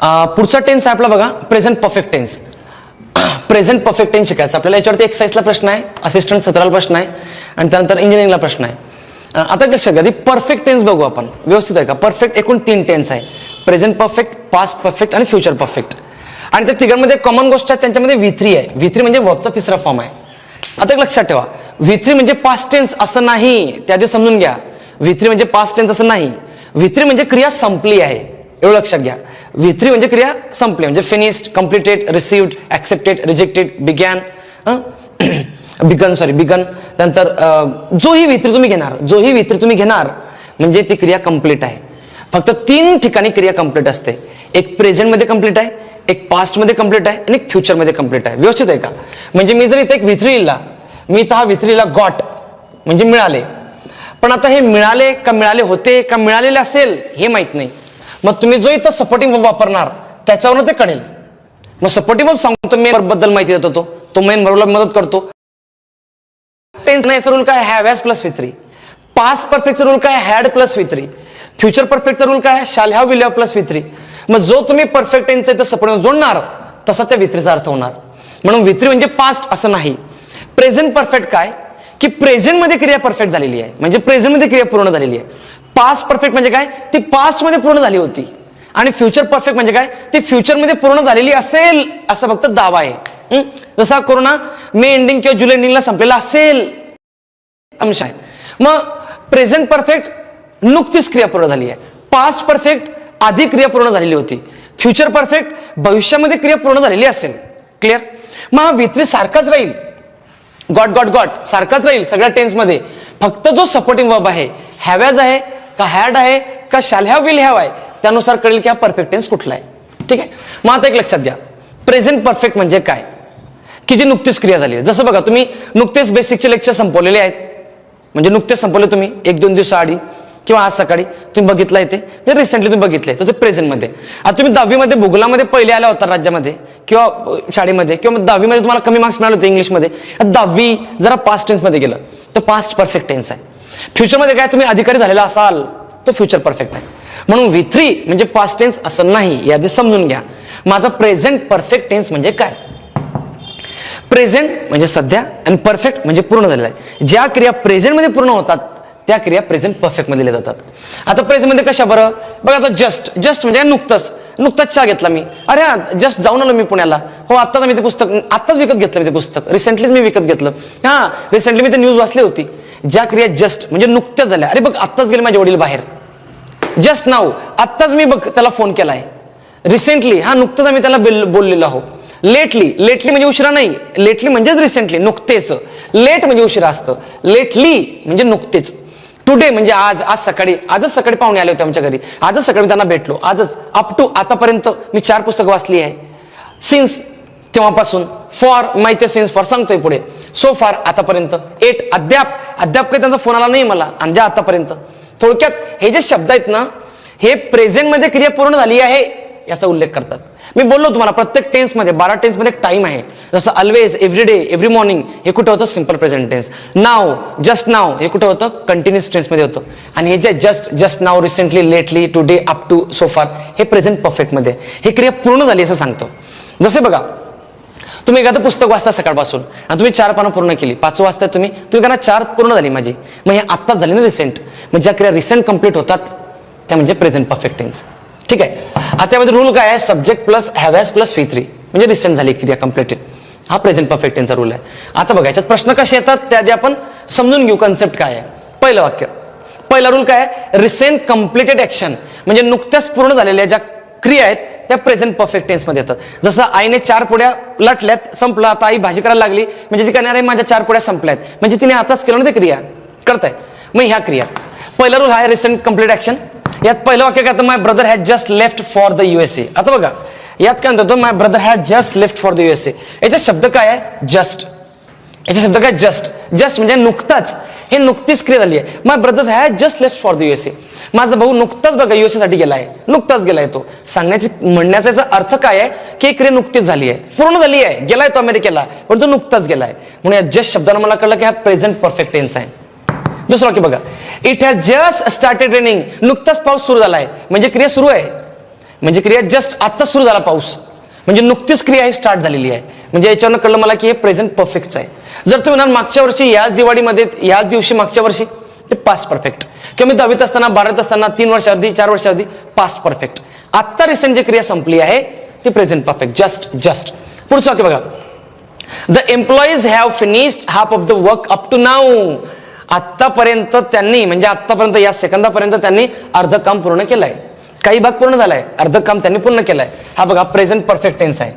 पुढचा टेन्स आहे आपला बघा present perfect tense. Present perfect tense शिकायचं आपल्याला. याच्यावरती एक्सरसाइजला प्रश्न आहे, असिस्टंट 17ला प्रश्न आहे आणि त्यानंतर इंजिनिअरिंगला प्रश्न आहे. आता लक्षात घ्या, परफेक्ट टेन्स बघू आपण व्यवस्थित आहे का. परफेक्ट एकूण 3 टेन्स आहे, प्रेझेंट परफेक्ट, पास्ट परफेक्ट आणि फ्युचर परफेक्ट. आणि त्या तिघांमध्ये कॉमन गोष्ट आहे, त्यांच्यामध्ये V3 आहे. V3 म्हणजे वर्बचा तिसरा फॉर्म आहे. आता लक्षात ठेवा, V3 म्हणजे पास्ट टेन्स असं नाही, त्याआधी समजून घ्या. V3 म्हणजे पास्ट टेन्स असं नाही. V3 म्हणजे क्रिया संपली आहे, एवढं लक्षात घ्या. V3 म्हणजे क्रिया संपली, म्हणजे finished, completed, received, accepted, rejected, begun. त्यानंतर जोही V3 तुम्ही घेणार म्हणजे ती क्रिया कंप्लीट आहे. फक्त 3 ठिकाणी क्रिया कंप्लीट असते. एक प्रेझेंट मध्ये कंप्लीट आहे, एक पास्ट मध्ये कंप्लीट आहे आणि एक फ्युचर मध्ये कंप्लीट आहे. व्यवस्थित आहे का. म्हणजे मी जर इथे एक V3 लिहिला, मी इथं हा V3 लिहिला गॉट म्हणजे मिळाले. पण आता हे मिळाले का मिळाले होते का मिळालेले असेल हे माहित नाही. मग तुम्ही जो इथं सपोर्टिंग वर्ब वापरणार त्याच्यावरून ते कळेल. मग सपोर्टिंग वर्ब सांगतो, मेन वर्ब बद्दल माहिती देतो, तो मेन वर्बला मदत करतो. टेन्स नाही, याचा रूल काय, have has plus V3. Past परफेक्टचा रूल काय, हॅड प्लस V3. फ्युचर परफेक्टचा रूल काय, shall have, will have plus V3. मग जो तुम्ही परफेक्ट टेन्सचा इथं सपोर्टिंग जोडणार तसा त्या V3चा अर्थ होणार. म्हणून V3 म्हणजे पास्ट असं नाही. प्रेझेंट परफेक्ट काय की प्रेझेंट मध्ये क्रिया परफेक्ट झालेली आहे, म्हणजे प्रेझेंट मध्ये क्रिया पूर्ण झालेली आहे. पास्ट परफेक्ट म्हणजे काय, ती पास्ट मध्ये पूर्ण झाली होती. आणि फ्युचर परफेक्ट म्हणजे काय, ती फ्युचर मध्ये पूर्ण झालेली असेल असा फक्त दावा आहे. जसा कोरोना मे एंडिंग किंवा जुलै एंडिंगला संपलेला असेल अंश आहे. मग प्रेझेंट परफेक्ट नुकतीच क्रिया पूर्ण झाली आहे. पास्ट परफेक्ट आधी क्रिया पूर्ण झालेली होती. फ्युचर परफेक्ट भविष्यामध्ये क्रिया पूर्ण झालेली असेल. क्लिअर. मग हा V3 सारखाच राहील, गॉट गॉट गॉट सारखाच राहील सगळ्या टेन्स मध्ये. फक्त जो सपोर्टिंग वर्ब आहे, हॅवॅज आहे का हॅड आहे का शॅल हॅव, विल हॅव आहे, त्यानुसार कळेल की हा परफेक्ट टेन्स कुठला आहे. ठीक आहे. मग आता एक लक्षात घ्या, प्रेझेंट परफेक्ट म्हणजे काय की जी नुकतीच क्रिया झाली आहे. जसं बघा, तुम्ही नुकतेच बेसिकचे लेक्चर संपवलेले आहेत, म्हणजे नुकतेच संपवले तुम्ही 1-2 दिवसाआधी किंवा आज सकाळी तुम्ही बघितलं आहे, ते म्हणजे रिसेंटली तुम्ही बघितले, तर ते प्रेझेंटमध्ये. आता तुम्ही 10वी मध्ये भूगोलामध्ये पहिले आला होता राज्यामध्ये किंवा शाळेमध्ये, किंवा 10वी मध्ये तुम्हाला कमी मार्क्स मिळाले होते इंग्लिशमध्ये. 10वी जरा पास्ट टेन्समध्ये गेलं तर पास्ट परफेक्ट टेन्स आहे. फ्युचरमध्ये काय तुम्ही अधिकारी झालेला असाल तो फ्युचर परफेक्ट आहे. म्हणून V3 म्हणजे पास्ट टेन्स असं नाही, यादी समजून घ्या. माझा प्रेझेंट परफेक्ट टेन्स म्हणजे काय. प्रेझेंट म्हणजे सध्या आणि परफेक्ट म्हणजे पूर्ण झालेला आहे. ज्या क्रिया प्रेझेंट मध्ये पूर्ण होतात त्या क्रिया प्रेझेंट परफेक्ट मध्ये लिहिल्या जातात. आता प्रेझेंट मध्ये कशा बरं बघा, आता जस्ट म्हणजे नुकताच चहा घेतला मी, अरे हा जस्ट जाऊन आलो मी पुण्याला, हो आत्ताच मी ते पुस्तक आत्ताच विकत घेतलं, मी ते पुस्तक रिसेंटलीच मी विकत घेतलं, हा रिसेंटली मी ते न्यूज वाचली होती. ज्या क्रिया जस्ट म्हणजे नुकत्याच झाल्या, अरे बघ आत्ताच गेले माझे वडील बाहेर, जस्ट नाऊ आत्ताच मी बघ त्याला फोन केलाय, रिसेंटली हा नुकतंच आम्ही त्याला बोललेलो आहो. लेटली म्हणजे उशिरा नाही, लेटली म्हणजेच रिसेंटली, नुकतेच. लेट म्हणजे उशिरा असतं, लेटली म्हणजे नुकतेच. टुडे म्हणजे आजच सकाळी पाहुणे आले होते आमच्या घरी, आजच सकाळी मी त्यांना भेटलो, आजच. अप टू आतापर्यंत मी 4 पुस्तकं वाचली आहे. सिन्स तेव्हापासून, फॉर माहिती सिन्स फॉर सांगतोय पुढे, सो फार आतापर्यंत, एट अद्याप काही त्यांचा फोन आला नाही मला, आणि आतापर्यंत. थोडक्यात हे जे शब्द आहेत ना, हे प्रेझेंट मध्ये क्रिया पूर्ण झाली आहे याचा उल्लेख करतात. मी बोललो तुम्हाला प्रत्येक टेन्स मध्ये 12 टेन्स मध्ये एक टाइम आहे. जसं ऑलवेज, एव्हरीडे, एव्हरी मॉर्निंग हे कुठं होतं, सिंपल प्रेझेंट टेन्स. नाव, जस्ट नाव हे कुठं होतं, कंटिन्युअस टेन्स मध्ये होतं. आणि हे जे just now, recently, lately, today, up to, so far हे प्रेझेंट परफेक्ट मध्ये, हे क्रिया पूर्ण झाली असं सांगतो. जसे बघा, तुम्ही एखादं पुस्तक वाचता सकाळपासून आणि तुम्ही 4 पानं पूर्ण केली, 5 वाजता तुम्ही कारण 4 पूर्ण झाली माझी, मग हे आत्ताच झाली ना रिसेंट. म्हणजे ज्या क्रिया रिसेंट कंप्लीट होतात त्या म्हणजे प्रेझेंट परफेक्ट टेन्स. ठीक आहे. आता त्यामध्ये रूल काय आहे, subject plus have has plus V3 म्हणजे रिसेंट झाली क्रिया कंप्लीटेड, हा प्रेझेंट परफेक्ट टेन्सचा रूल आहे. आता बघा याच्यात प्रश्न कसे येतात त्याआधी आपण समजून घेऊ कन्सेप्ट काय आहे. पहिलं वाक्य, पहिला रूल काय आहे, रिसेंट कंप्लीटेड ऍक्शन म्हणजे नुकत्याच पूर्ण झालेल्या ज्या क्रिया आहेत त्या प्रेझेंट परफेक्ट टेन्स मध्ये येतात. जसं आईने 4 पोळ्या लाटल्यात, संपलं, आता आई भाजी करायला लागली, म्हणजे ती करणार आहे माझ्या 4 पोळ्या संपल्यात, म्हणजे तिने आताच केलं ना ते क्रिया करताय. मग ह्या क्रिया, पहिला रूल आहे रिसेंट कंप्लीट ऍक्शन. यात पहिलं वाक्य काय, my brother has just left for the USA. आता बघा यात काय म्हणतो, my brother has just left for the USA. याचा शब्द काय आहे, जस्ट. याचा शब्द काय, जस्ट म्हणजे नुकताच, हे नुकतीच क्रिया झाली आहे. My brother has just left for the USA. माझा भाऊ नुकताच बघा USA साठी गेलाय, नुकताच गेलाय. तो म्हणण्याचा अर्थ काय आहे की क्रिया नुकतीच झाली आहे, पूर्ण झाली आहे, गेलाय तो अमेरिकेला, पण तो नुकताच गेलाय. म्हणून या जस्ट शब्दानं मला कळलं की हा प्रेझेंट परफेक्ट टेन्स आहे. दुसरं वाक्य बघा, it has just started raining, नुकताच पाऊस सुरू झालाय, म्हणजे क्रिया सुरू आहे. म्हणजे क्रिया जस्ट आता सुरू झाला पाऊस, म्हणजे नुकतीच क्रिया ही स्टार्ट झालेली आहे. म्हणजे याच्यावरनं कळलं मला की हे प्रेझेंट परफेक्टच आहे. जर तुम्ही म्हणाल मागच्या वर्षी याच दिवाळीमध्ये याच दिवशी मागच्या वर्षी, ते पास्ट परफेक्ट. किंवा मी 10वीत असताना 12वीत असताना 3 वर्षाआधी 4 वर्षाआधी पास्ट परफेक्ट. आता रिसेंट जी क्रिया संपली आहे ती प्रेझेंट परफेक्ट. जस्ट पुढचं वाक्य बघा. The employees have finished half of the work up to now. आतापर्यंत त्यांनी, म्हणजे आतापर्यंत या सेकंदापर्यंत त्यांनी अर्ध काम पूर्ण केलंय. काही भाग पूर्ण झालाय, अर्ध काम त्यांनी पूर्ण केलंय. हा बघा प्रेझेंट परफेक्ट टेन्स आहे.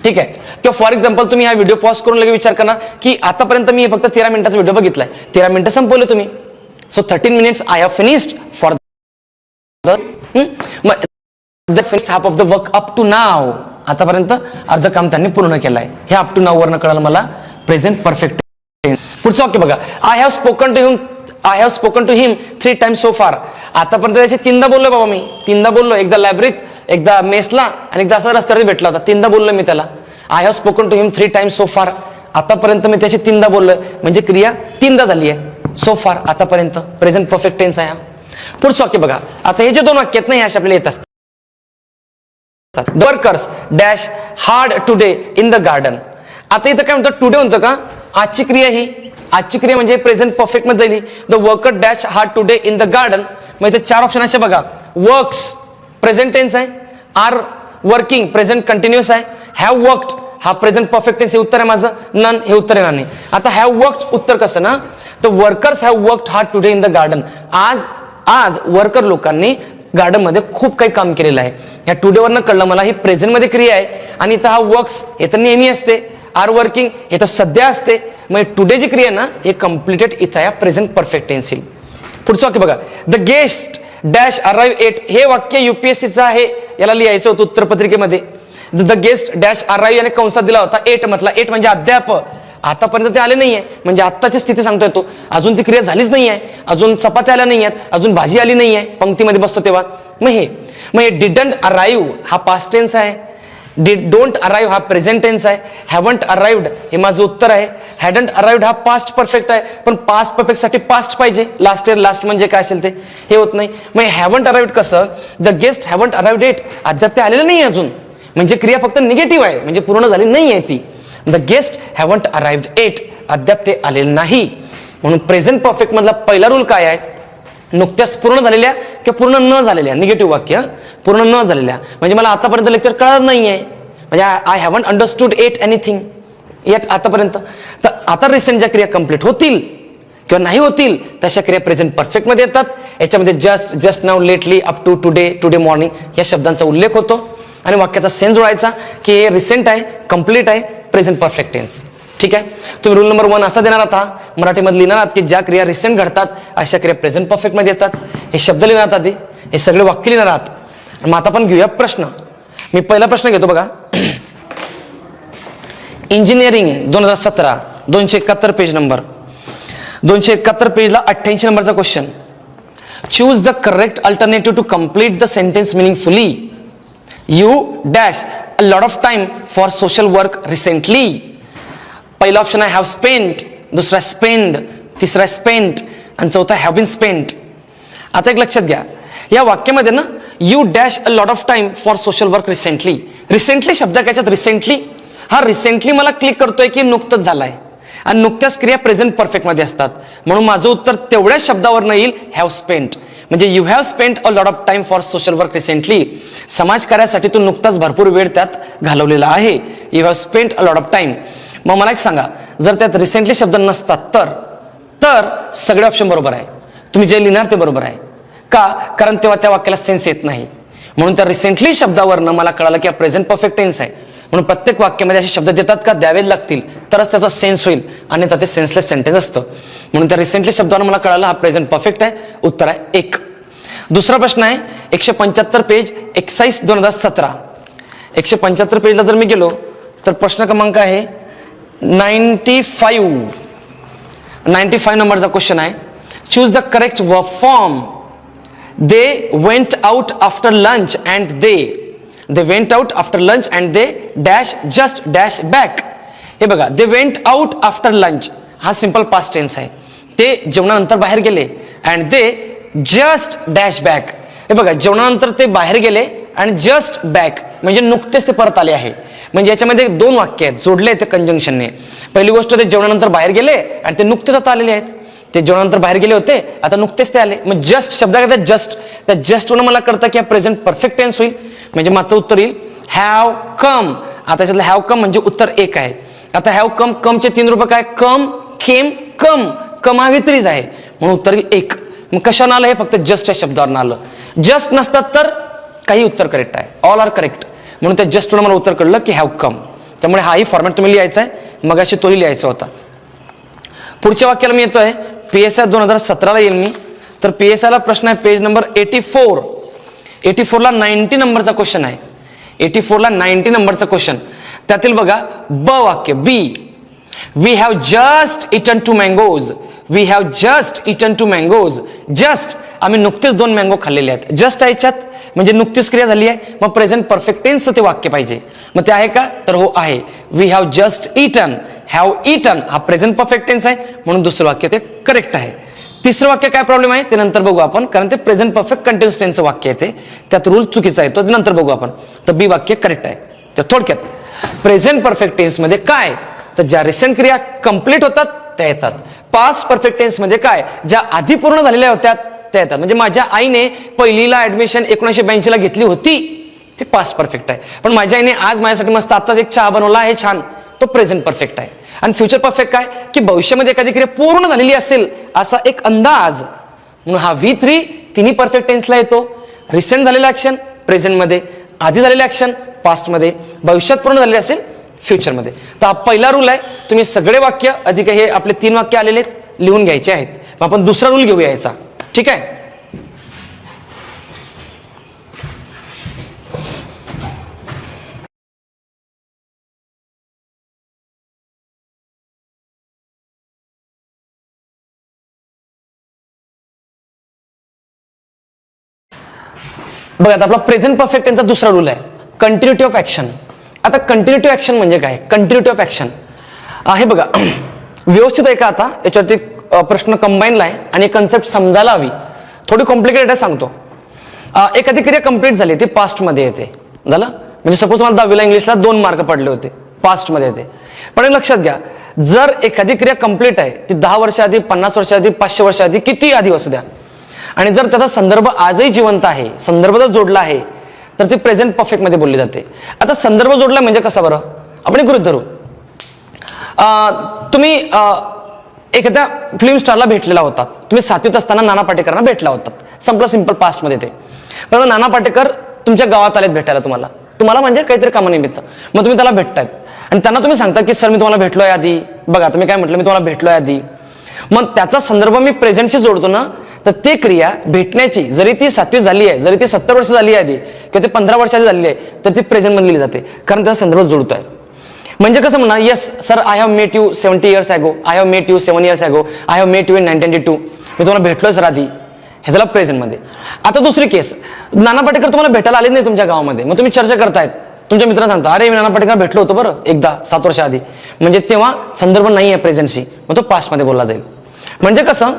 ठीक आहे. किंवा फॉर एक्झाम्पल तुम्ही हा व्हिडिओ पॉज करून लगेच विचार करणार की आतापर्यंत मी फक्त 13 मिनिटाचा व्हिडिओ बघितलाय, 13 मिनिटं संपवले तुम्ही. So 13 minutes I have finished for the finished half of the work up to now. आतापर्यंत अर्ध काम त्यांनी पूर्ण केलंय. हे अप टू नाव वरनं कळालं मला प्रेझेंट परफेक्ट. पुढचं वाक्य बघा. I have spoken to him 3 times so far. आतापर्यंत त्याचे 3दा बोललोय बाबा मी, 3दा बोललो. एकदा लायब्ररीत, एकदा मेसला आणि एकदा असा रस्त्यावर भेटला होता. 3दा बोललोय मी त्याला. I have spoken to him 3 times so far. आतापर्यंत मी त्याची 3दा बोललोय, म्हणजे क्रिया 3दा झाली आहे. सो फार आतापर्यंत प्रेझेंट परफेक्ट टेन्स आहे. पुढचं वाक्य बघा. आता हे जे 2 वाक्य आहेत ना, हे असे आपल्याला येत असतात. The workers dash hard today in the garden. आता इथं काय म्हणतात, टुडे म्हणतो का, आजची क्रिया ही, आजची क्रिया म्हणजे प्रेझेंट परफेक्ट मध्ये जाईल. The worker dash hard today in the garden. मग इथे 4 ऑप्शन असे बघा. वर्क्स प्रेझेंट टेन्स आहे, आर वर्किंग प्रेझेंट कंटिन्युअस आहे, हॅव वर्कड हा प्रेझेंट परफेक्ट टेन्स हे उत्तर आहे माझं, नन हे उत्तर येणार नाही. आता हॅव वर्कड उत्तर कसं ना, तर workers have worked hard today in the garden. आज वर्कर लोकांनी गार्डन मध्ये खूप काही काम केलेलं आहे. या टुडे वरनं कळलं मला ही प्रेझेंट मध्ये क्रिया आहे. आणि इथं हा वर्क्स हे तर नेहमी असते, आर वर्किंग हे तर सध्या असते. मग टुडे जी क्रिया ना हे कम्प्लिटेड इथं या प्रेझेंट परफेक्ट टेन्स येईल. पुढचं वाक्य बघा. The guest dash arrive yet. हे वाक्य युपीएससीचं आहे, याला लिहायचं होतं उत्तरपत्रिकेमध्ये. द गेस्ट डॅश अराईव्ह याने कंसात दिला होता 8 म्हटला. 8 म्हणजे अद्याप, आतापर्यंत ते आले नाहीये, म्हणजे आत्ताची स्थिती सांगतोय तो. अजून ती क्रिया झालीच नाहीये, अजून चपात्या आल्या नाहीयेत, अजून भाजी आली नाहीये, पंक्तीमध्ये बसतो तेव्हा. मग हे डिडंट अराईव्ह हा पास्ट टेन्स आहे, डोंट अराईव्ह हा प्रेझेंट टेन्स आहे, हॅवंट अराईव्ड हे माझं उत्तर आहे, हॅडंट अराईव्ड हा पास्ट परफेक्ट आहे. पण पास्ट परफेक्ट साठी पास्ट पाहिजे, लास्ट म्हणजे काय असेल ते, हे होत नाही. मग हॅवंट अराईव्ड कसं, the guest haven't arrived yet, अद्याप ते आलेलं नाही अजून, म्हणजे क्रिया फक्त निगेटिव्ह आहे, म्हणजे पूर्ण झाली नाही आहे ती. The guest haven't arrived yet, अद्याप ते आलेले नाही. म्हणून प्रेझेंट परफेक्ट मधला पहिला रूल काय आहे, नुकत्याच पूर्ण झालेल्या किंवा पूर्ण न झालेल्या, निगेटिव्ह वाक्य पूर्ण न झालेल्या, म्हणजे मला आतापर्यंत लेक्चर कळत नाहीये, म्हणजे I haven't understood eight anything eight आतापर्यंत. तर आता रिसेंट ज्या क्रिया कंप्लीट होतील किंवा नाही होतील तशा क्रिया प्रेझेंट परफेक्ट मध्ये येतात. याच्यामध्ये just now, lately, up to, today morning या शब्दांचा उल्लेख होतो आणि वाक्याचा सेन्स जुळायचा की हे रिसेंट आहे, कंप्लीट आहे, प्रेझेंट परफेक्ट टेन्स. ठीक आहे. तुम्ही रूल नंबर 1 असा देणार आहात, मराठीमध्ये लिहिणार आहात की ज्या क्रिया रिसेंट घडतात अशा क्रिया प्रेझेंट परफेक्ट मध्ये येतात. हे शब्द लिहिणार आहात आधी, हे सगळे वाक्य लिहिणार आहात. मग आता आपण घेऊया प्रश्न. मी पहिला प्रश्न घेतो बघा. इंजिनिअरिंग 2017 271 पेज नंबर, 271 पेजला 88 नंबरचा question. Choose the correct alternative to complete the sentence meaningfully. You dash a lot of time for social work recently. पहिला ऑप्शन आहे हॅव स्पेंट, दुसरा स्पेंड, तिसरा स्पेंट आणि चौथा हॅव बीन स्पेंट. आता एक लक्षात घ्या, या वाक्यामध्ये ना you dash a lot of time for social work recently. Recently शब्द काय, रिसेंटली हा रिसेंटली मला क्लिक करतोय की नुकतंच झालाय आणि नुकत्याच क्रिया प्रेझेंट परफेक्ट मध्ये असतात. म्हणून माझं उत्तर तेवढ्याच शब्दावर येईल, हॅव स्पेंट. म्हणजे you have spent a lot of time for social work recently. समाज कार्यासाठी तू नुकताच भरपूर वेळ त्यात घालवलेला आहे. You have spent a lot of time. मग मला एक सांगा, जर त्यात रिसेंटली शब्द नसतात तर सगळे ऑप्शन बरोबर आहे. तुम्ही जे लिहिणार ते बरोबर आहे का, कारण तेव्हा त्या वाक्याला सेन्स येत नाही. म्हणून त्या रिसेंटली शब्दावरनं मला कळालं की हा प्रेझेंट परफेक्ट टेन्स आहे. म्हणून प्रत्येक वाक्यामध्ये असे शब्द देतात का, द्यावेच लागतील तरच त्याचा सेन्स होईल, आणि ते सेन्सलेस सेंटेन्स असतं. म्हणून त्या रिसेंटली शब्दावर मला कळालं हा प्रेझेंट परफेक्ट आहे. उत्तर आहे 1. दुसरा प्रश्न आहे 175 पेज, एक्साइज 2017. 175 पेजला जर मी गेलो तर प्रश्न क्रमांक आहे 95 नंबरचा क्वेश्चन आहे. Choose the correct verb form. They went out after lunch and they went out after lunch and they dash just dash back. हे बघा, they went out after lunch हा सिंपल पास्ट टेन्स आहे. ते जेवणानंतर बाहेर गेले and they just dash back. हे बघा, जेवणानंतर ते बाहेर गेले आणि जस्ट बॅक म्हणजे नुकतेच ते परत आले आहे. म्हणजे याच्यामध्ये 2 वाक्य आहेत, जोडले ते कंजंक्शनने. पहिली गोष्ट ते जेवणानंतर बाहेर गेले आणि ते नुकतेच आता आलेले आहेत. ते जेवणानंतर बाहेर गेले होते, आता नुकतेच ते आले. मग जस्ट शब्द काय जस्ट, त्या जस्ट वरून मला कळतं की प्रेझेंट परफेक्ट टेन्स होईल. म्हणजे माझं उत्तर येईल हॅव कम. आता त्याच्यातलं हॅव कम म्हणजे उत्तर 1 आहे. आता हॅव कम, कमचे 3 रूप काय, कम, केम, कम. कम हा वित्रीज आहे म्हणून उत्तर येईल 1. मग कशावर आलं, हे फक्त जस्ट या शब्दावर आलं. जस्ट नसतात तर काही उत्तर करेक्ट आहे, ऑल आर करेक्ट. म्हणून त्या जस्ट मला उत्तर कळलं की हॅव कम. त्यामुळे हाही फॉर्मॅट तुम्ही लिहायचा आहे, मग अशी तोही लिहायचा होता. पुढच्या वाक्याला मी येतोय, PSI 2017 ला येईल मी. तर PSI ला प्रश्न आहे पेज नंबर 84. 84 ला 90 नंबरचा क्वेश्चन आहे. 84 ला 90 नंबरचा क्वेश्चन. त्यातील बघा ब वाक्य, B, we have just eaten 2 mangoes. We have just eaten 2 mangoes. Just आम्ही नुकतेच 2 मँगो खाल्लेले आहेत. जस्ट याच्यात म्हणजे नुकतीच क्रिया झाली आहे, मग प्रेझेंट परफेक्ट टेन्स ते वाक्य पाहिजे. मग ते आहे का, तर हो आहे. We have just eaten, have eaten हा प्रेझेंट परफेक्ट टेन्स आहे म्हणून दुसरं वाक्य ते करेक्ट आहे. तिसरं वाक्य काय प्रॉब्लेम आहे ते नंतर बघू आपण, कारण ते प्रेझेंट परफेक्ट कंटिन्युअस टेन्सचं वाक्य आहे, ते त्यात रूल चुकीचा आहे, तो नंतर बघू आपण. तर बी वाक्य करेक्ट आहे. तर थोडक्यात प्रेझेंट परफेक्ट टेन्स मध्ये काय, तर ज्या रिसेंट क्रिया कंप्लीट होतात त्या येतात. पास्ट परफेक्ट टेन्स मध्ये काय, ज्या आधी पूर्ण झालेल्या होत्या त्या येतात. म्हणजे माझ्या आईने पहिलीला ऍडमिशन 1982 ला घेतली होती, ते पास्ट परफेक्ट आहे. पण माझ्या आईने आज माझ्यासाठी मस्त आताच एक चहा बनवला आहे छान, तो प्रेझेंट परफेक्ट आहे. आणि फ्युचर परफेक्ट काय, की भविष्यामध्ये एखादी क्रिया पूर्ण झालेली असेल असा एक अंदाज. म्हणून हा V3 तिन्ही परफेक्ट टेन्सला येतो. रिसेंट झालेलं ऍक्शन प्रेझेंटमध्ये, आधी झालेलं ऍक्शन पास्टमध्ये, भविष्यात पूर्ण झालेले असेल फ्युचरमध्ये. तर हा पहिला रूल आहे. तुम्ही सगळे वाक्य अधिक हे आपले 3 वाक्य आलेले आहेत लिहून घ्यायचे आहेत. मग आपण दुसरा रूल घेऊया याचा, ठीक आहे. बघा आता आपला प्रेझेंट परफेक्ट टेन्सचा दुसरा रूल आहे कंटिन्युटी ऑफ ऍक्शन. आता कंटिन्युटी ऑफ ऍक्शन म्हणजे काय, कंटिन्युटी ऑफ ऍक्शन आहे बघा व्यवस्थित आहे का. आता याच्यावरती प्रश्न कंबाईनला आहे आणि कन्सेप्ट समजायला हवी, थोडी कॉम्प्लिकेटेड आहे सांगतो. एखादी क्रिया कंप्लीट झाली ती पास्ट मध्ये येते, झालं. म्हणजे सपोज मला 10वीला इंग्लिशला 2 मार्क पडले होते, पास्ट मध्ये येते. पण एक लक्षात घ्या, जर एखादी क्रिया कंप्लीट आहे ती 10 वर्ष आधी, 50 वर्ष आधी, 500 वर्ष आधी, किती आधी असू द्या, आणि जर त्याचा संदर्भ आजही जिवंत आहे, संदर्भ जर जोडला आहे तर ती प्रेझेंट परफेक्ट मध्ये बोलली जाते. आता संदर्भ जोडला म्हणजे कसा बरं, आपण एक गृहीत धरू. तुम्ही एखाद्या फिल्म स्टारला भेटलेला होतात, तुम्ही 7वीत असताना नाना पाटेकरांना भेटला होतात, संपला सिंपल पास्ट मध्ये ते. पण नाना पाटेकर तुमच्या गावात आलेत भेटायला तुम्हाला म्हणजे काहीतरी कामानिमित्त. मग तुम्ही त्याला भेटतायत आणि त्यांना तुम्ही सांगता की सर मी तुम्हाला भेटलोय आधी, बघा तुम्ही काय म्हटलं, मी तुम्हाला भेटलोय आधी. मग त्याचा संदर्भ मी प्रेझेंटशी जोडतो ना, तर ते क्रिया भेटण्याची जरी ती 7वी झाली आहे, जरी ती 70 वर्ष झाली आहे आधी किंवा ते 15 वर्ष आधी झालेली आहे, तर ती प्रेझेंट मध्ये लिहिली जाते, कारण त्याचा संदर्भ जोडतोय. म्हणजे कसं म्हणणार, yes sir I have met you 70 years ago, I have met you 7 years ago, I have met you in 1992. मी तुम्हाला भेटलोय सर आधी, हे झालं प्रेझेंट मध्ये. आता दुसरी केस, नाना पाटेकर तुम्हाला भेटायला आले नाही तुमच्या गावामध्ये, मग तुम्ही चर्चा करतायत, तुमच्या मित्रांना सांगता अरे मी नाना पाटेकर भेटलो होतो बरं एकदा 7 वर्ष आधी, म्हणजे तेव्हा संदर्भ नाही आहे प्रेझेंटशी, मग तो पास्ट मध्ये बोलला जाईल. म्हणजे कसं,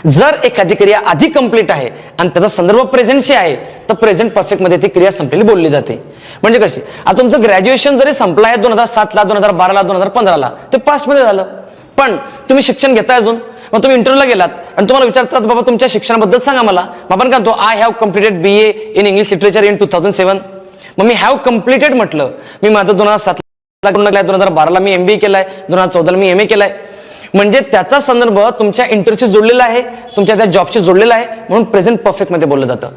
जर एखादी क्रिया आधी कंप्लीट आहे आणि त्याचा संदर्भ प्रेझेंटशी आहे तर प्रेझेंट परफेक्ट मध्ये ती क्रिया संपलेली बोलली जाते. म्हणजे कशी, आता तुमचं ग्रॅज्युएशन जरी संपलं आहे 2007 ला, 2012 ला, 2015 ला, ते पास्ट मध्ये झालं. पण तुम्ही शिक्षण घेताय अजून, मग तुम्ही इंटरव्ह्यूला गेलात आणि तुम्हाला विचारतात बाबा तुमच्या शिक्षणाबद्दल सांगा मला, मग आपण काय म्हणतो I have completed BA in English literature in 2007. मग मी हॅव कम्प्लिटेड म्हटलं, मी माझं 2007 ला पूर्ण केलाय, 2012 मी MBA केलाय, 2014 ला मी MA केलाय. म्हणजे त्याचा संदर्भ तुमच्या इंटरव्ह्यूशी जोडलेला आहे, तुमच्या त्या जॉबशी जोडलेला आहे, म्हणून प्रेझेंट परफेक्ट मध्ये बोललं जातं.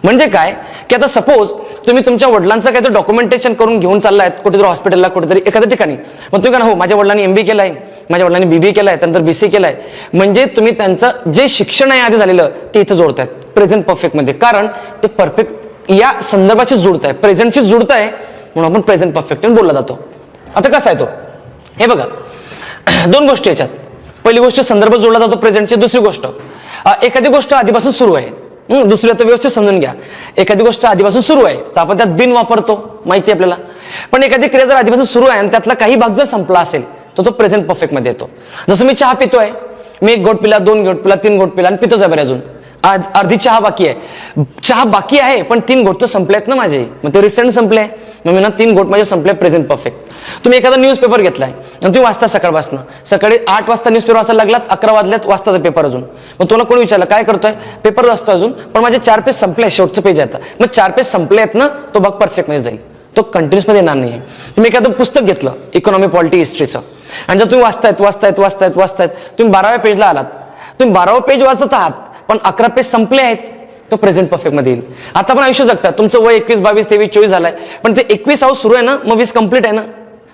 म्हणजे काय की आता सपोज तुम्ही तुमच्या वडिलांचं काहीतरी डॉक्युमेंटेशन करून घेऊन चाललाय कुठेतरी हॉस्पिटलला, कुठेतरी एखाद्या ठिकाणी, मग तुम्ही काय हो माझ्या वडिलांनी MBA केलाय, माझ्या वडिलांनी BBA केलाय, त्यानंतर BCA केलाय, म्हणजे तुम्ही त्यांचं जे शिक्षण आहे आधी झालेलं ते इथं जोडतायत प्रेझेंट परफेक्ट मध्ये, कारण ते परफेक्ट या संदर्भाशी जुळताय, प्रेझेंटशी जुळताय, म्हणून आपण प्रेझेंट परफेक्ट बोलला जातो. आता कसा आहे तो, हे बघा 2 गोष्टी याच्यात. पहिली गोष्ट संदर्भ जोडला जातो प्रेझेंटची, दुसरी गोष्ट एखादी गोष्ट आधीपासून सुरू आहे. दुसरी आता व्यवस्थित समजून घ्या, एखादी गोष्ट आधीपासून सुरू आहे तर आपण त्यात बिन वापरतो, माहिती आपल्याला. पण एखादी क्रिया जर आधीपासून सुरू आहे आणि त्यातला काही भाग जर संपला असेल तर तो प्रेझेंट परफेक्ट मध्ये येतो. जसं मी चहा पितोय, मी 1 घोट पिला, 2 घोट पिला, 3 घोट पिला आणि पितोच आहे बरे अजून, अर्धी चहा बाकी आहे, चहा बाकी आहे पण 3 घोट तर संपलेत ना माझे, मग ते रिसेंट संपले, मग मी ना 3 घोट माझे संपले प्रेझेंट परफेक्ट. तुम्ही एखादा न्यूजपेपर घेतलाय आणि तुम्ही वाचता सकाळपासून, सकाळी 8 वाजता न्यूजपेपर वाचायला लागलात, 11 वाजल्यात वाचताचा पेपर अजून. मग तुला कोणी विचारलं काय करतोय, पेपर वाचतो अजून, पण माझे 4 पेज संपले, शेवटचं पेज आहे. मग 4 पेज संपले आहेत ना, तो भाग परफेक्ट मध्ये जाईल, तो कंटिन्युअस मध्ये येणार नाही. तुम्ही एखादं पुस्तक घेतलं इकॉनॉमी पॉलिटी हिस्ट्रीचं आणि जर तुम्ही वाचतायत तुम्ही 12व्या पेजला आलात, तुम्ही 12वं पेज वाचत आहात पण 11 पेज संपले आहेत, तो प्रेझेंट परफेक्ट मध्ये येईल. आता पण आयुष्य जगतात, तुमचं वय 21, 22, 23, 24 झालंय, पण ते 21 सुरू आहे ना, मग 20 कंप्लीट आहे ना,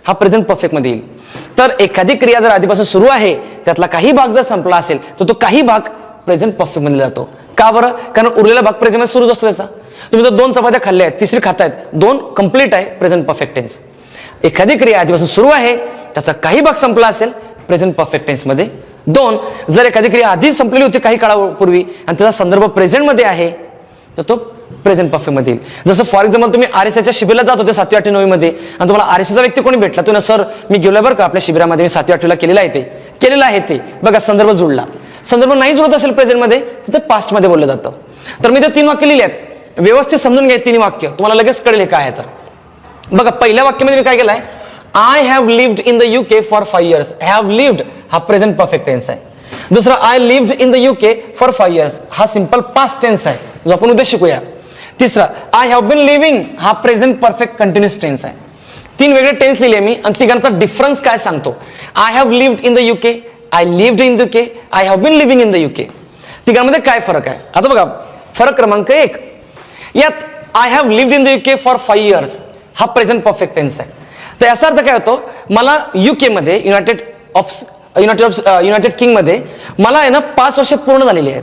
हा प्रेझेंट परफेक्ट मध्ये येईल. तर एखादी क्रिया जर आधीपासून सुरू आहे, त्यातला काही भाग जर संपला असेल तर तो काही भाग प्रेझेंट परफेक्ट मध्ये जातो. का बरं? कारण उरलेला भाग प्रेझेंट मध्ये सुरूच असतो त्याचा. तुम्ही जर 2 चपात्या खाल्ल्या आहेत, 3री खातायत, 2 कंप्लीट आहे, प्रेझेंट परफेक्ट टेन्स. एखादी क्रिया आधीपासून सुरू आहे, त्याचा काही भाग संपला असेल, प्रेझेंट परफेक्ट टेन्स मध्ये. 2, जर एखादी क्रिया आधी संपलेली होती काही काळापूर्वी आणि त्याचा संदर्भ प्रेझेंट मध्ये आहे, तर तो प्रेझेंट परफेक्ट मध्ये येईल. जसं फॉर एक्झाम्पल तुम्ही RSIच्या शिबिराला जात होते 7वी 8वी 9वी मध्ये आणि तुम्हाला RSIचा व्यक्ती कोणी भेटला, तो ना सर मी गेलोय बरं का आपल्या शिबिरामध्ये, मी 7वी 8वीला केलेलं आहे ते बघा, संदर्भ जुळला. संदर्भ नाही जुळत असेल प्रेझेंट मध्ये, तिथे पास्ट मध्ये बोललं जातं. तर मी ते 3 वाक्य लिहिली आहेत, व्यवस्थित समजून घ्या 3 वाक्य, तुम्हाला लगेच कळेल काय आहे. तर बघा, पहिल्या वाक्यामध्ये मी काय केलंय, I have lived in the UK for 5 years. Have lived हा प्रेझेंट परफेक्ट टेन्स आहे. दुसरा, I lived in the UK for 5 years हा सिंपल पास्ट टेन्स आहे, जो आपण उद्या शिकूया. तिसरा, आय हॅव बीन लिव्हिंग हा प्रेझेंट परफेक्ट कंटिन्युअस टेन्स आहे. 3 वेगळे टेन्स लिहिले मी आणि तिघांचा डिफरन्स काय सांगतो. I have lived in the UK, I lived in the UK, I have been living in the UK. तिघांमध्ये काय फरक आहे? आता बघा, फरक क्रमांक 1, यात I have lived in the UK for 5 years हा प्रेझेंट परफेक्ट टेन्स आहे. तर याचा अर्थ काय होतो, मला UK मध्ये युनायटेड किंग मध्ये मला आहे ना 5 वर्ष पूर्ण झालेली आहेत,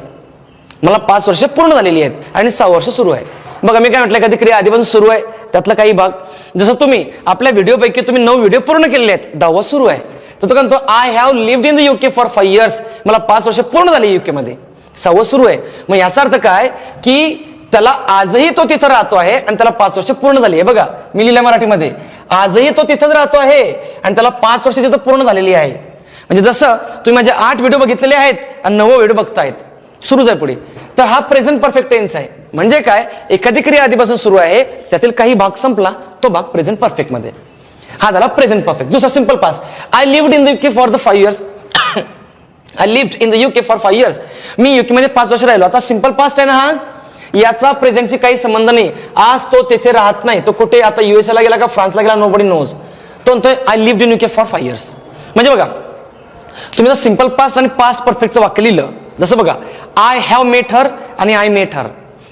मला 5 वर्ष पूर्ण झालेली आहेत आणि 6 वर्ष सुरू आहे. बघा, मी काय म्हटलं, कधी क्रिया आधीपासून सुरू आहे, त्यातला काही भाग, जसं तुम्ही आपल्या व्हिडिओपैकी तुम्ही 9 व्हिडिओ पूर्ण केलेले आहेत, 10वा सुरू आहे, तर तो म्हणतो I have lived in the UK for 5 years, मला 5 वर्ष पूर्ण झाली UK मध्ये, 6वं सुरू आहे. मग याचा अर्थ काय की त्याला आजही तो तिथं राहतो आहे आणि त्याला 5 वर्ष पूर्ण झाली आहे. बघा, मी लिहिलं मराठीमध्ये, आजही तो तिथंच राहतो आहे आणि त्याला 5 वर्ष तिथं पूर्ण झालेली आहे. म्हणजे जसं तुम्ही माझे 8 व्हिडिओ बघितलेले आहेत आणि 9वा व्हिडिओ बघतायत, सुरूच आहे पुढे, तर हा प्रेझेंट परफेक्ट टेन्स आहे. म्हणजे काय, एखादी क्रिया आधीपासून सुरू आहे, त्यातील काही भाग संपला, तो भाग प्रेझेंट परफेक्ट मध्ये, हा झाला प्रेझेंट परफेक्ट. दुसरा simple past, I lived in the UK for the 5 years. I lived in the UK for 5 years, me UK मध्ये 5 वर्ष राहिलो. आता सिंपल पास्ट आहे ना हा, याचा प्रेझेंटशी काही संबंध नाही. आज तो तेथे राहत नाही, तो कुठे आता USA ला गेला का फ्रान्सला गेला, नोबडी नोज. तो म्हणतोय I lived in UK for 5 years. म्हणजे बघा, तुम्ही जर सिंपल पास्ट आणि पास्ट परफेक्टचं वाक्य लिहिलं, जसं बघा, आय हॅव मेट हर आणि आय मेट हर.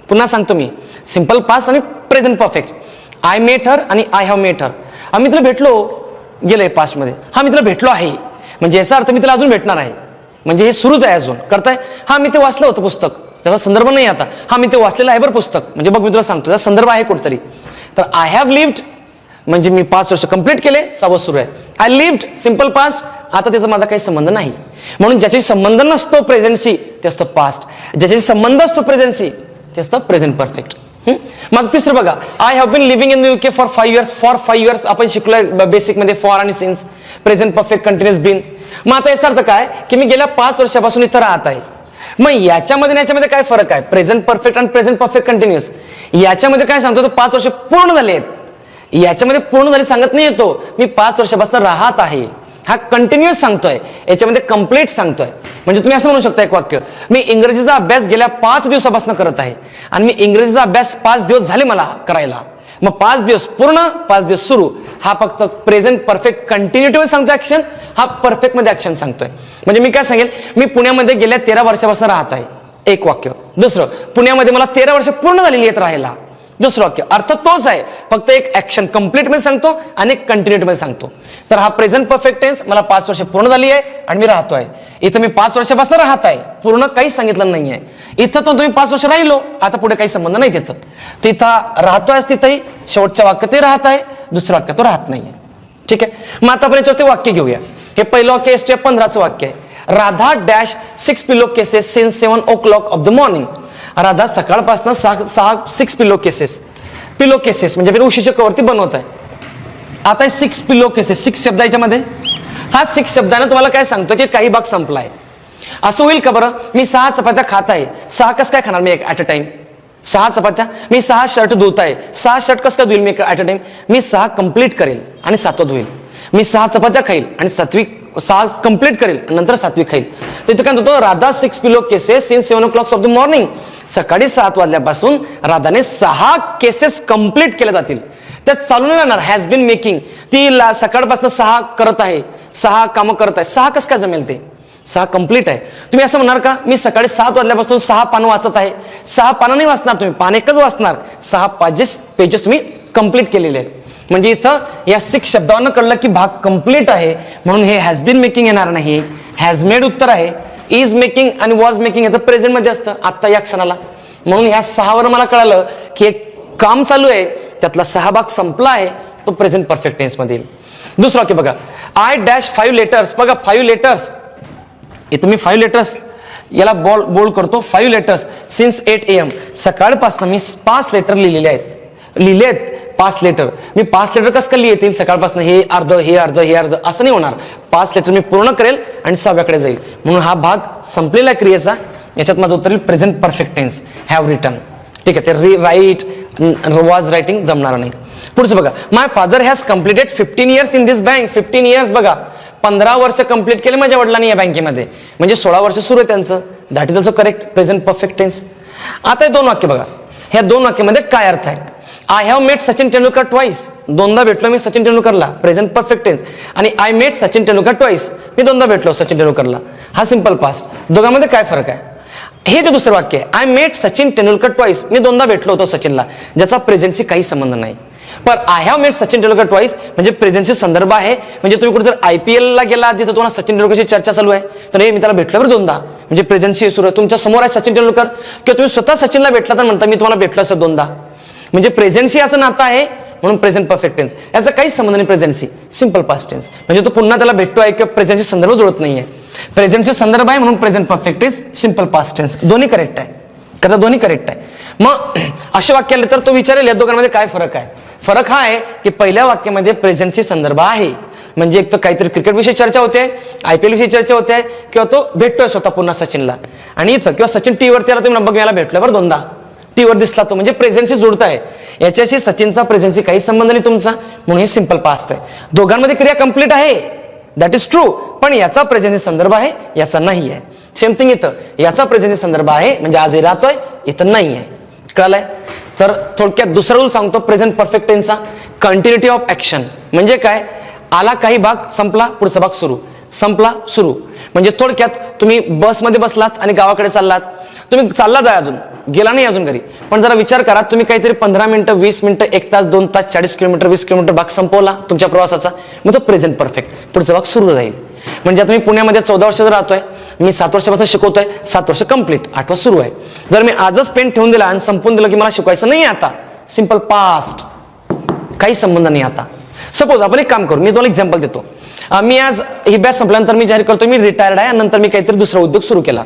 पुन्हा सांगतो मी, सिंपल पास्ट आणि present perfect, I met her आणि आय हॅव मेट हर. हा मी तिला भेटलो, गेलंय पास्ट मध्ये, हा मी तिला भेटलो आहे, म्हणजे याचा अर्थ मी तिला अजून भेटणार आहे, म्हणजे हे सुरूच आहे अजून करताय. हा मी ते वाचलं होतं पुस्तक, त्याचा संदर्भ नाही आता, हा मी ते वाचलेलं आहे बरं पुस्तक, म्हणजे बघ मी तुला सांगतो त्याचा संदर्भ आहे कुठतरी. तर आय हॅव लिव्ड म्हणजे मी 5 वर्ष कंप्लीट केले, 6वं सुरू आहे. आय लिव्ड सिंपल पास्ट, आता त्याचा माझा काही संबंध नाही, म्हणून ज्याच्याशी संबंध नसतो प्रेझेंटशी ते असतं पास्ट, ज्याच्याशी संबंध असतो प्रेझेंटशी ते असतं प्रेझेंट परफेक्ट. मग तिसरं बघा, I have been living in the UK for 5 years. For 5 years आपण शिकलोय बेसिक मध्ये, फॉर आणि since, present perfect continuous been. मग आता याचा अर्थ काय की मी गेल्या 5 वर्षापासून इथं राहत आहे. मग याच्यामध्ये काय फरक आहे, प्रेझेंट परफेक्ट आणि प्रेझेंट परफेक्ट कंटिन्युअस. याच्यामध्ये काय सांगतो, 5 वर्ष पूर्ण झाले आहेत, याच्यामध्ये पूर्ण झाली सांगत नाही येतो, मी 5 वर्षापासून राहत आहे, हा कंटिन्युअस सांगतोय, याच्यामध्ये कंप्लीट सांगतोय. म्हणजे तुम्ही असं म्हणू शकता एक वाक्य, मी इंग्रजीचा अभ्यास गेल्या 5 दिवसापासून करत आहे आणि मी इंग्रजीचा अभ्यास 5 दिवस झाले मला करायला. मग 5 दिवस पूर्ण, 5 दिवस सुरू, हा फक्त प्रेझेंट परफेक्ट कंटिन्युटी मध्ये सांगतोय ऍक्शन, हा परफेक्ट मध्ये ऍक्शन सांगतोय. म्हणजे मी काय सांगेल, मी पुण्यामध्ये गेल्या 13 वर्षापासून राहत आहे, एक वाक्य. दुसरं, पुण्यामध्ये मला 13 वर्ष पूर्ण झालेली आहेत राहायला, दुसरं वाक्य. अर्थ तोच आहे, फक्त एक ऍक्शन कंप्लीट मध्ये सांगतो आणि एक कंटिन्युटी मध्ये सांगतो. तर हा प्रेझेंट परफेक्ट टेन्स, मला 5 वर्ष पूर्ण झाली आहे आणि मी राहतोय. इथं मी 5 वर्षापासून राहत आहे, पूर्ण काही सांगितलं नाहीये. इथं तो तुम्ही 5 वर्ष राहिलो, आता पुढे काही संबंध नाही तिथं, तिथं राहतोय, तिथंही शेवटच्या वाक्य ते राहत आहे, दुसरं वाक्य तो राहत नाहीये. ठीक आहे, मग आता आपण याच्यावरती वाक्य घेऊया. हे पहिलं वाक्य STF 15चं वाक्य आहे. Radha dash 6 pillow cases since 7 o'clock of the morning. Radha सकाळपासून 6 पिलो केसेस म्हणजे आपण उशीच्या कवरती बनवत आहे. आता 6 पिलो केसेस, 6 शब्द याच्यामध्ये, हा 6 शब्दाने तुम्हाला काय सांगतो की काही भाग संपलाय. असं होईल का बरं, मी 6 चपात्या खात आहे, 6 कसं काय खाणार मी ऍट अ टाइम? 6 चपात्या, मी 6 शर्ट धुत आहे, 6 शर्ट कसं काय धुईल मी ऍट अ टाइम? मी 6 कंप्लीट करेल आणि 7वा धुईल. मी 6 चपात्या खाईल आणि 6 कंप्लीट करेल आणि नंतर 7वी खाईल. तर इथे काय म्हणतो, Radha 6 pillow cases since 7 o'clock of the morning. सकाळी 7 वाजल्यापासून राधाने 6 केसेस कंप्लीट केल्या जातील. त्यात चालू नाही राहणार हॅज बीन मेकिंग. ती सकाळपासून 6 करत आहे, 6 कामं करत आहे. 6 कसं काय जमेल? ते 6 कंप्लीट आहे. तुम्ही असं म्हणणार का, मी सकाळी 7 वाजल्यापासून 6 पानं वाचत आहे? 6 पानं नाही वाचणार तुम्ही, पान एकच वाचणार. 6 पेजेस तुम्ही कंप्लीट केलेले आहेत. म्हणजे इथं या 6 शब्दावरनं कळलं की भाग कंप्लीट आहे, म्हणून हे हॅज बीन मेकिंग येणार नाही. हॅज मेड उत्तर आहे. इज मेकिंग आणि वॉज मेकिंग याचं प्रेझेंट मध्ये असतं आता या क्षणाला. म्हणून ह्या 6 वर मला कळालं की एक काम चालू आहे, त्यातला 6 भाग संपला आहे, तो प्रेझेंट परफेक्ट टेन्स मध्ये येईल. दुसरं वाक्य बघा, आय डॅश 5 लेटर्स. बघा 5 लेटर्स, इथं मी 5 लेटर्स याला बोल्ड करतो. 5 लेटर्स सिन्स 8 AM. सकाळपासून मी 5 लेटर लिहिलेत 5 लेटर. मी 5 लेटर कसं काय लिहितील सकाळपासून? हे अर्ध हे अर्ध हे अर्ध असं नाही होणार. 5 लेटर मी पूर्ण करेल आणि 6व्याकडे जाईल. म्हणून हा भाग संपलेला आहे क्रियेचा. याच्यात माझं उत्तर येईल present perfect tense, have written. ठीक आहे, ते राईट वॉज रायटिंग जमणार नाही. पुढचं बघा, my father has completed 15 years in this bank. 15 years बघा, 15 वर्ष कंप्लीट केले माझ्या वडिलांनी या बँकेमध्ये, म्हणजे 16 वर्ष सुरू आहे त्यांचं. That is also correct present perfect tense. आता हे 2 वाक्य बघा, ह्या 2 वाक्यामध्ये काय अर्थ आहे? I have met Sachin Tendulkar twice. 2दा भेटलो मी सचिन तेंडुलकरला, प्रेझेंट परफेक्ट टेन्स. आणि I met Sachin Tendulkar twice, मी 2दा भेटलो सचिन तेंडुलकरला, हा सिंपल पास्ट. दोघांमध्ये काय फरक आहे? हे जे दुसरं वाक्य आहे, I met Sachin Tendulkar twice, मी 2दा भेटलो होतो सचिनला, ज्याचा प्रेझेंटशी काही संबंध नाही. पण I have met Sachin Tendulkar twice म्हणजे प्रेझेंटचे संदर्भ आहे. म्हणजे तुम्ही कुठे जर IPL ला गेला, जिथं तुम्हाला सचिन तेंडुलकरची चर्चा चालू आहे, तर हे मी त्याला भेटल्यावर 2दा, म्हणजे प्रेझेंटशी सुरू आहे. तुमच्या समोर आहे सचिन तेंडुलकर, किंवा तुम्ही स्वतः सचिनला भेटला तर म्हणता मी तुम्हाला भेटलो असं 2दा, म्हणजे प्रेझेंटशी असं नातं आहे. म्हणून प्रेझेंट परफेक्ट टेन्स, याचा काहीच संबंध नाही प्रेझेंटशी, सिंपल पास्ट टेन्स. म्हणजे तो पुन्हा त्याला भेटतो आहे किंवा प्रेझेंटशी संदर्भ जुळत नाहीये. प्रेझेंटचे संदर्भ आहे म्हणून present perfect tense, simple past tense. दोन्ही करेक्ट आहे, करता दोन्ही करेक्ट आहे. मग असे वाक्य आले तर तो विचारेल या दोघांमध्ये काय फरक आहे? फरक हा आहे की पहिल्या वाक्यामध्ये प्रेझेंटची संदर्भ आहे, म्हणजे एक तर काहीतरी क्रिकेट विषयी चर्चा होते, IPL विषयी चर्चा होते, किंवा तो भेटतोय स्वतः पुन्हा सचिनला. आणि इथं किंवा सचिन टीव्हीवरती आला, तुम्ही बघ याला भेटल्यावर 2दा टीव्हीवर दिसला तो, म्हणजे प्रेझेंटशी जुळताय. याच्याशी सचिनचा प्रेझेंटशी काही संबंध नाही तुमचा, म्हणून हे सिंपल पास्ट आहे. दोघांमध्ये क्रिया कंप्लीट आहे, दॅट इज ट्रू, पण याचा प्रेझेंटशी संदर्भ आहे, याचा नाही आहे. सेम थिंग इथं, याचा प्रेझेंटशी संदर्भ आहे म्हणजे आज हे राहतोय, इथं नाही आहे. कळलंय? तर थोडक्यात दुसरा रूल सांगतो प्रेझेंट परफेक्ट टेन्सचा, कंटिन्युटी ऑफ ऍक्शन. म्हणजे काय? आला काही भाग, संपला, पुढचा भाग सुरू, संपला, सुरू. म्हणजे थोडक्यात तुम्ही बसमध्ये बसलात आणि गावाकडे चाललात, तुम्ही चालला जाय, अजून गेला नाही अजून घरी, पण जरा विचार करा, तुम्ही काहीतरी 15 मिनिटं, 20 मिनिटं, 1 तास, 2 तास, 40 किलोमीटर, 20 किलोमीटर भाग संपवला तुमच्या प्रवासाचा, मग तो प्रेझेंट परफेक्ट, पुढचा भाग सुरू राहील. म्हणजे आता मी पुण्यामध्ये 14 वर्ष राहतोय, मी 7 वर्षापासून शिकवतोय, 7 वर्ष कंप्लीट, 8वा सुरू आहे. जर मी आजच पेन ठेवून दिला आणि संपून दिलं की मला शिकवायचं नाही आता, सिंपल पास्ट, काही संबंध नाही आता. सपोज आपण एक काम करू, मी तुम्हाला एक्झाम्पल देतो. मी आज ही बॅच संपल्यानंतर मी जाहीर करतो मी रिटायर्ड आहे, नंतर मी काहीतरी दुसरा उद्योग सुरू केला.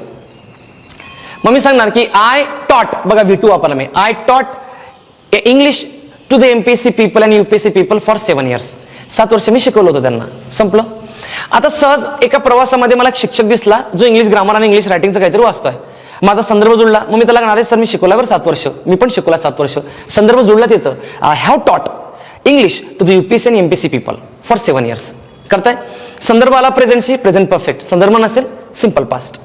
मग मी सांगणार की आय टॉट, बघा V2 वापरला मी, I taught English to the MPSC people and UPSC people for 7 years. 7 वर्ष मी शिकवलं होतं त्यांना, संपलं. आता सहज एका प्रवासामध्ये मला एक शिक्षक दिसला जो इंग्लिश ग्रामर आणि इंग्लिश रायटिंगचं काहीतरी वाचतोय. माझा संदर्भ जुळला, मग मी त्याला म्हणणार सर मी शिकवल्यावर 7 वर्ष, मी पण शिकवला 7 वर्ष, संदर्भ जुळला तिथं. I have taught English to the UPSC and MPSC people for 7 years. करताय? संदर्भ आला प्रेझेंटशी, प्रेझेंट परफेक्ट. संदर्भ नसेल सिंपल पास्ट.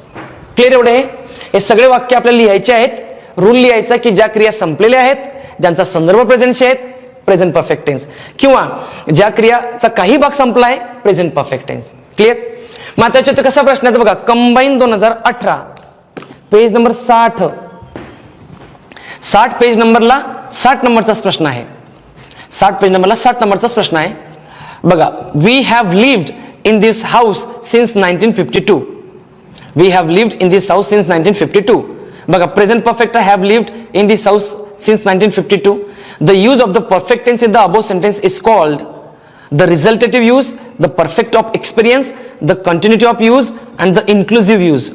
क्लिअर? एवढे हे सगळे वाक्य आपल्याला लिहायचे आहेत. रूल लिहायचा की ज्या क्रिया संपलेल्या आहेत, ज्यांचा संदर्भ प्रेझेंटशी आहेत, प्रेझेंट परफेक्ट टेन्स, किंवा ज्या क्रियाचा काही भाग संपला आहे, प्रेझेंट परफेक्ट टेन्स. क्लिअर? मग त्याच्यात कसा प्रश्न आहे बघा, कंबाईन 2018 पेज नंबर 60 पेज नंबरला 60 नंबरचाच प्रश्न आहे. 60 पेज नंबरला 60 नंबरचाच प्रश्न आहे बघा. We have lived in this house since 1952. We have lived in this house since 1952. बघा, present perfect have lived in this house since 1952. The use of the perfect tense in the above sentence is called the resultative use, the perfect of experience, the continuity of use and the inclusive use.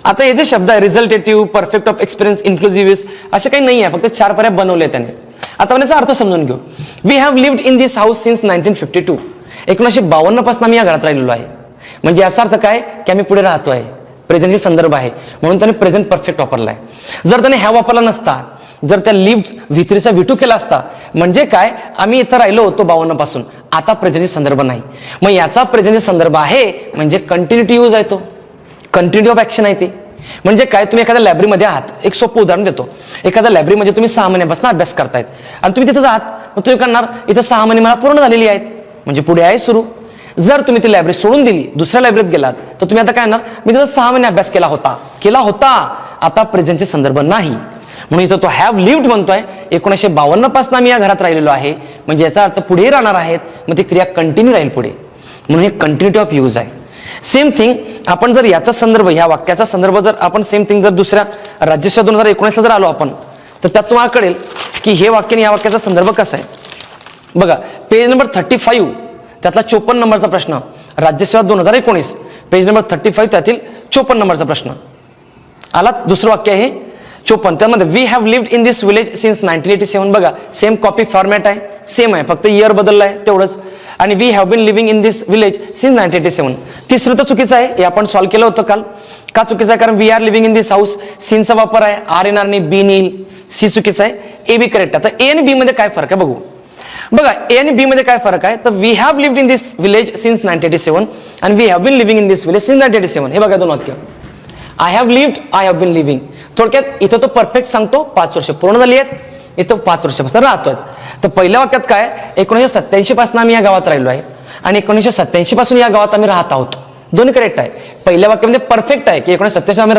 आता हे जे शब्द आहे resultative, perfect of experience, inclusive use, असे काही नाही आहे, फक्त 4 पर्याय बनवले त्याने. आता याचा अर्थ समजून घेऊ. We have lived in this house since 1952. 1952 पासून आम्ही या घरात राहिलेलो आहे. म्हणजे याचा अर्थ काय की आम्ही पुढे राहतोय, प्रेझेंटशी संदर्भ आहे म्हणून त्याने प्रेझेंट परफेक्ट वापरलाय. जर त्याने हॅव वापरला नसता, जर त्या लिव्ड V3चा V2 केला असता, म्हणजे काय, आम्ही इथं राहिलो होतो 52 पासून, आता प्रेझेंटशी संदर्भ नाही, मग याचा प्रेझेंटशी संदर्भ आहे म्हणजे कंटिन्युटी यूज आहे, तो कंटिन्युटी ऑफ ऍक्शन आहे ते. म्हणजे काय, तुम्ही एखाद्या लायब्ररीमध्ये आहात, एक सोपं उदाहरण देतो. एखाद्या लायब्ररीमध्ये तुम्ही 6 महिन्यापासून अभ्यास करतायत आणि तुम्ही तिथं आहात, मग तुम्ही करणार इथं 6 महिने मला पूर्ण झालेली आहेत म्हणजे पुढे आहे सुरू. जर तुम्ही ती लायब्ररी सोडून दिली, दुसऱ्या लायब्ररीत गेलात, तर तुम्ही आता काय करणार, मी तिथं 6 महिने अभ्यास केला होता, आता प्रेझेंटचे संदर्भ नाही. म्हणून इथं तो हॅव लिव्ड म्हणतोय, 1952 पासून आम्ही या घरात राहिलेलो आहे, म्हणजे याचा अर्थ पुढे राहणार आहेत, मग ती क्रिया कंटिन्यू राहील पुढे, म्हणून हे कंटिन्युटी ऑफ यूज आहे. सेम थिंग आपण जर याचा संदर्भ, ह्या वाक्याचा संदर्भ जर आपण सेम थिंग जर दुसऱ्या राज्यसेवा 2019 ला जर आलो आपण, तर त्यात तुम्हाला कळेल की हे वाक्य आणि या वाक्याचा संदर्भ कसा आहे. बघा, पेज नंबर 35 त्यातला 54 नंबरचा प्रश्न, राज्यसेवा 2019 पेज नंबर 35 त्यातील 54 नंबरचा प्रश्न आला. दुसरं वाक्य आहे 54, त्यामध्ये we have lived in this village since 1987. बघा, सेम कॉपी फॉर्मॅट आहे, सेम आहे, फक्त इयर बदलला आहे तेवढंच. आणि we have been living in this village since 1987. तिसरं तर चुकीचं आहे, हे आपण सॉल्व्ह केलं होतं काल. का चुकीचं आहे, कारण we are living in this house, सिनचा वापर आहे, आर येणार नाही, बी नील, सी चुकीचं आहे, ए बी करेक्ट. आता ए आणि बी मध्ये काय फरक आहे बघू. बघा, ए आणि बी मध्ये काय फरक आहे, तर we have lived in this village since 1987 आणि we have been living in this village since 1987. हे बघा दोन वाक्य, I have lived, I have been living. थोडक्यात इथं तो परफेक्ट सांगतो 5 वर्ष पूर्ण झाली आहेत, इथं 5 वर्षापासून राहतोय. तर पहिल्या वाक्यात काय, 1987 पासून आम्ही या गावात राहिलो आहे आणि 1987 पासून या गावात आम्ही राहत आहोत, दोन्ही करेक्ट आहे. पहिल्या वाक्यामध्ये परफेक्ट आहे की 1987 आम्ही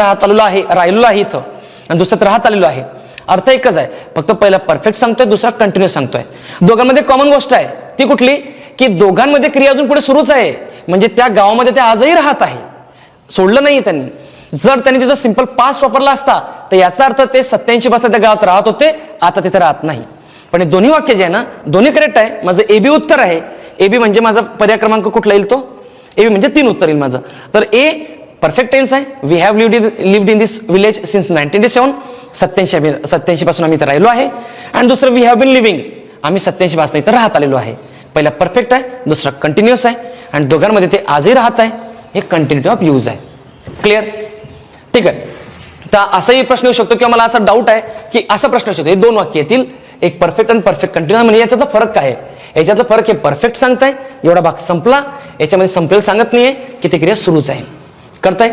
राहिलो आहे इथं, आणि दुसऱ्यात राहत आलेलो आहे, अर्थ एकच आहे, फक्त पहिला परफेक्ट सांगतोय, दुसरा कंटिन्युअस सांगतोय. दोघांमध्ये कॉमन गोष्ट आहे, ती कुठली, की दोघांमध्ये क्रिया अजून पुढे सुरूच आहे, म्हणजे त्या गावामध्ये ते आजही राहत आहे, सोडलं नाही त्यांनी. जर त्यांनी तिथं सिंपल पास्ट वापरला असता तर याचा अर्थ ते 87 पासून त्या गावात राहत होते, आता तिथे राहत नाही. पण हे दोन्ही वाक्य जे आहे ना, दोन्ही करेक्ट आहे. माझं ए बी उत्तर आहे. ए बी म्हणजे माझा पर्याय क्रमांक कुठला येईल, तो ए बी म्हणजे 3 उत्तर येईल माझं. तर ए परफेक्ट टेन्स आहे, we have lived in this village since 1987, 87 पासून आम्ही इथं राहिलो आहे. आणि दुसरं वी हॅव बीन लिव्हिंग, आम्ही 87 पासून इथं राहत आलेलो आहे. पहिला परफेक्ट आहे, दुसरा कंटिन्युअस आहे, आणि दोघांमध्ये ते आजही राहत आहे, हे कंटिन्युटी ऑफ यूज आहे. क्लिअर, ठीक आहे. तर असाही प्रश्न येऊ शकतो किंवा मला असा डाऊट आहे की असा प्रश्न येऊ शकतो, हे 2 वाक्य येतील, एक परफेक्ट आणि परफेक्ट कंटिन्युअस, म्हणजे याच्यातला फरक काय आहे. याच्यातला फरक हे परफेक्ट सांगताय, एवढा भाग संपला, याच्यामध्ये संपलेलं सांगत नाहीये की ती क्रिया सुरूच आहे, करताय.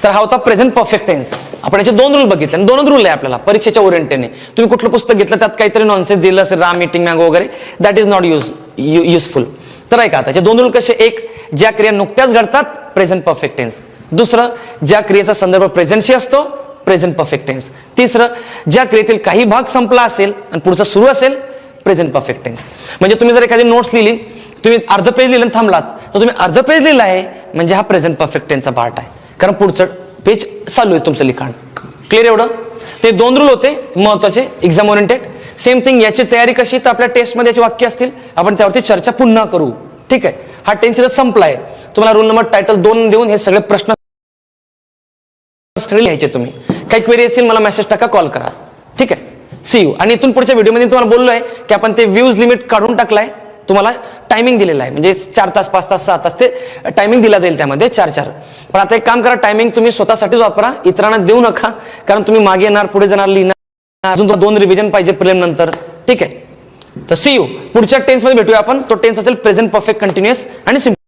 तर हा होता प्रेझेंट परफेक्ट टेन्स. आपण याचे 2 रूल बघितले आणि 2च रूल आहे आपल्याला परीक्षेच्या ओरिएंटेने. तुम्ही कुठलं पुस्तक घेतलं त्यात काहीतरी नॉनसेन्स दिलं असेल, राम मीटिंग मँगो वगैरे, दॅट इज नॉट युजफुल. तर ऐका, त्याचे 2 रूल कसे, एक, ज्या क्रिया नुकत्याच घडतात प्रेझेंट परफेक्ट टेन्स. दुसरं, ज्या क्रियेचा संदर्भ प्रेझेंटशी असतो प्रेझेंट परफेक्ट टेन्स. तिसरं, ज्या क्रियेतील काही भाग संपला असेल आणि पुढचा सुरू असेल प्रेझेंट परफेक्ट टेन्स. म्हणजे तुम्ही जर एखादी नोट्स लिहिली, तुम्ही अर्ध पेज लिहिलं थांबलात, तर तुम्ही अर्ध पेज लिहिलं आहे म्हणजे हा प्रेझेंट परफेक्ट टेन्सचा पार्ट आहे, कारण पुढचं पेज चालू आहे तुमचं लिखाण. क्लिअर एवढं. ते 2 रूल होते महत्वाचे एक्झाम ओरिएंटेड. सेम थिंग याची तयारी कशी, तर आपल्या टेस्टमध्ये याची वाक्य असतील, आपण त्यावरती चर्चा पुन्हा करू. ठीक आहे, हा टेन्स संपलाय. तुम्हाला रूल नंबर टायटल 2 देऊन हे सगळे प्रश्न लिहायचे. तुम्ही काही क्वेरी असेल मला मेसेज टाका, कॉल करा. ठीक आहे, सी यू. आणि इथून पुढच्या व्हिडिओमध्ये तुम्हाला बोललोय की आपण ते व्ह्यूज लिमिट काढून टाकलाय, तुम्हाला टायमिंग दिलेला आहे, म्हणजे 4 तास, 5 तास, 6 तास ते टायमिंग दिला जाईल त्यामध्ये 4-4. पण आता एक काम करा, टायमिंग तुम्ही स्वतःसाठीच वापरा, इतरांना देऊ नका, कारण तुम्ही मागे येणार, पुढे जाणार, लिहिणार, अजून 2 रिव्हिजन पाहिजे प्रिलिम नंतर. ठीक आहे, तर सी यू. पुढच्या टेन्स मध्ये भेटूया आपण. तो टेन्स असेल प्रेझेंट परफेक्ट कंटिन्युअस आणि सिम्पल.